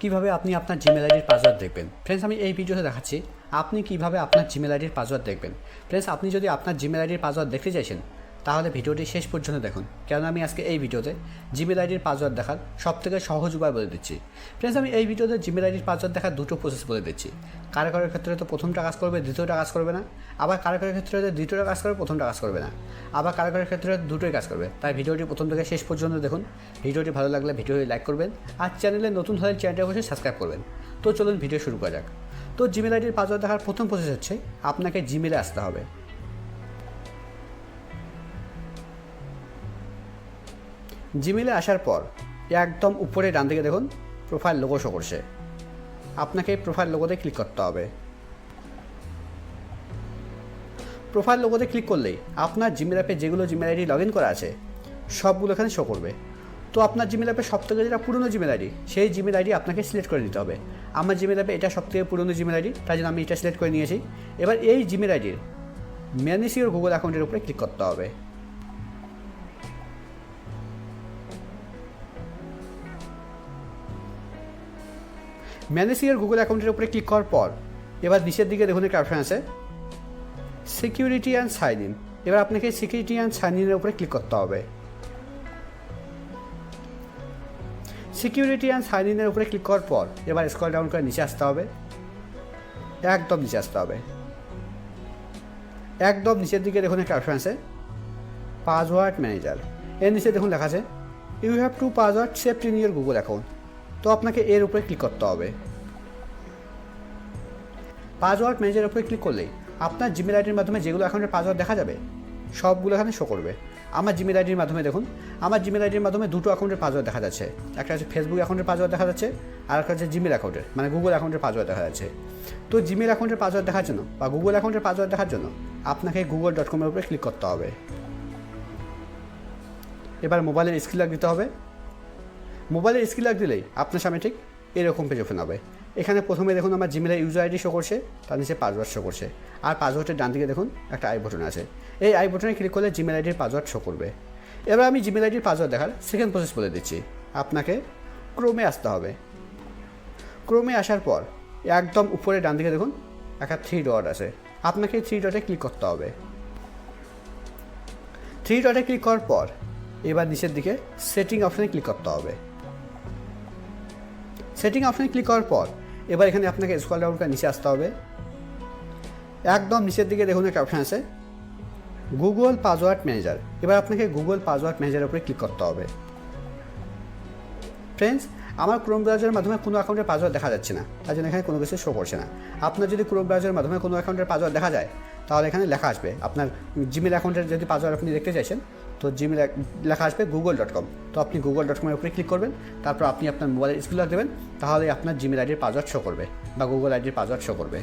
কিভাবে আপনি আপনার জিমেল আইডির পাসওয়ার্ড দেখবেন। ফ্রেন্ডস, আমি এই ভিডিওতে দেখাচ্ছি আপনি কিভাবে আপনার জিমেল আইডির পাসওয়ার্ড দেখবেন। ফ্রেন্ডস, আপনি যদি আপনার জিমেল আইডির পাসওয়ার্ড দেখতে চাইছেন তাহলে ভিডিওটি শেষ পর্যন্ত দেখুন, কেননা আমি আজকে এই ভিডিওতে জিমেল আইডির পাসওয়ার্ড দেখার সবথেকে সহজ উপায় বলে দিচ্ছি। ফ্রেন্ডস, আমি এই ভিডিওতে জিমেল আইডির পাসওয়ার্ড দেখার দুটো প্রসেস বলে দিচ্ছি। কারো কারোর ক্ষেত্রে তো প্রথমটা কাজ করবে, দ্বিতীয়টা কাজ করবে না। আবার কারো কারোর ক্ষেত্রে দ্বিতীয়টা কাজ করবে, প্রথমটা কাজ করবে না। আবার কারো কারোর ক্ষেত্রে দুটোই কাজ করবে। তাই ভিডিওটি প্রথম থেকে শেষ পর্যন্ত দেখুন। ভিডিওটি ভালো লাগলে ভিডিওটি লাইক করবেন, আর চ্যানেলে নতুন হলে চ্যানেলটি অবশ্যই সাবস্ক্রাইব করবেন। তো চলুন ভিডিও শুরু করা যাক। তো জিমেল আইডির পাসওয়ার্ড দেখার প্রথম প্রসেস হচ্ছে আপনাকে জিমেলে আসতে হবে। জিমেলে আসার পর একদম উপরে ডান দিকে দেখুন প্রোফাইল লোগো শো করছে। আপনাকে প্রোফাইল লোগোতে ক্লিক করতে হবে। প্রোফাইল লোগোতে ক্লিক করলেই আপনার জিমেল অ্যাপে যেগুলো জিমেল আইডি লগ ইন করা আছে সবগুলো এখানে শো করবে। তো আপনার জিমেল অ্যাপে সবথেকে যেটা পুরনো জিমেল আইডি, সেই জিমেল আইডি আপনাকে সিলেক্ট করে নিতে হবে। আমার জিমেল অ্যাপে এটা সবথেকে পুরনো জিমেল আইডি, তাই জন্য আমি এটা সিলেক্ট করে নিয়েছি। এবার এই জিমেল আইডির ম্যানেজ ইওর গুগল অ্যাকাউন্টের উপরে ক্লিক করতে হবে। ম্যানেজ ইওর গুগল অ্যাকাউন্টের উপরে ক্লিক করার পর এবার নিচের দিকে দেখুন একটা অপশান আছে সিকিউরিটি অ্যান্ড সাইন ইন। এবার আপনাকে সিকিউরিটি অ্যান্ড সাইন ইনের উপরে ক্লিক করতে হবে। সিকিউরিটি অ্যান্ড সাইন ইনের উপরে ক্লিক করার পর এবার স্ক্রল ডাউন করে নিচে আসতে হবে, একদম নিচে আসতে হবে। একদম নিচের দিকে দেখুন একটা অপশান আছে পাসওয়ার্ড ম্যানেজার। এর নিচে দেখুন লেখা আছে you have to password saved in your Google account. তো আপনাকে এর উপরে ক্লিক করতে হবে। পাসওয়ার্ড ম্যানেজারের উপরে ক্লিক করলেই আপনার জিমেল আইডির মাধ্যমে যেগুলো অ্যাকাউন্টের পাসওয়ার্ড দেখা যাবে সবগুলো এখানে শো করবে। আমার জিমেল আইডির মাধ্যমে দেখুন, আমার জিমেল আইডির মাধ্যমে দুটো অ্যাকাউন্টের পাসওয়ার্ড দেখা যাচ্ছে। একটা হচ্ছে ফেসবুক অ্যাকাউন্টের পাসওয়ার্ড দেখা যাচ্ছে, আর একটা হচ্ছে জিমেল অ্যাকাউন্টের মানে গুগল অ্যাকাউন্টের পাসওয়ার্ড দেখা যাচ্ছে। তো জিমেল অ্যাকাউন্টের পাসওয়ার্ড দেখার জন্য বা গুগল অ্যাকাউন্টের পাসওয়ার্ড দেখার জন্য আপনাকে google.com-এর উপরে ক্লিক করতে হবে। এবার মোবাইলের স্ক্রিন লক দিতে হবে। মোবাইলের স্ক্রিন লক দিলেই আপনার সামনে ঠিক এরকম পেজ ওপেন হবে। এখানে প্রথমে দেখুন আমার জিমেলের ইউজার আইডি শো করছে, তার নিচে পাসওয়ার্ড শো করছে, আর পাসওয়ার্ডের ডান দিকে দেখুন একটা আই বাটন আছে। এই আই বাটনে ক্লিক করলে জিমেল আইডির পাসওয়ার্ড শো করবে। এবার আমি জিমেল আইডির পাসওয়ার্ড দেখার সেকেন্ড প্রসেস বলে দিচ্ছি। আপনাকে ক্রোমে আসতে হবে। ক্রোমে আসার পর একদম উপরে ডান দিকে দেখুন একটা 3 ডট আছে। আপনাকে 3 ডটে ক্লিক করতে হবে। 3 ডটে ক্লিক করার পর এবার নিচের দিকে সেটিং অপশানে ক্লিক করতে হবে। সেটিং অপশানে ক্লিক করার পর এবার এখানে আপনাকে স্ক্রল ডাউন করে নিচে আসতে হবে। একদম নিচের দিকে দেখুন একটা অপশান আছে গুগল পাসওয়ার্ড ম্যানেজার। এবার আপনাকে গুগল পাসওয়ার্ড ম্যানেজারের উপরে ক্লিক করতে হবে। ফ্রেন্ডস, আমার ক্রোম ব্রাউজারের মাধ্যমে কোনো অ্যাকাউন্টের পাসওয়ার্ড দেখা যাচ্ছে না, তার জন্য এখানে কোনো কিছু শো করছে না। আপনার যদি ক্রোম ব্রাউজারের মাধ্যমে কোনো অ্যাকাউন্টের পাসওয়ার্ড দেখা যায় তাহলে এখানে লেখা আসবে আপনার জিমেল অ্যাকাউন্টের যদি পাসওয়ার্ড আপনি দেখতে চাইছেন তো জিমেল লেখা আসবে google.com। তো আপনি google.com-এর উপরে ক্লিক করবেন, তারপর আপনি আপনার মোবাইলের স্ক্রিন লক দেবেন, তাহলে আপনার জিমেল আইডির পাসওয়ার্ড শো করবে বা গুগল আইডির পাসওয়ার্ড শো করবে।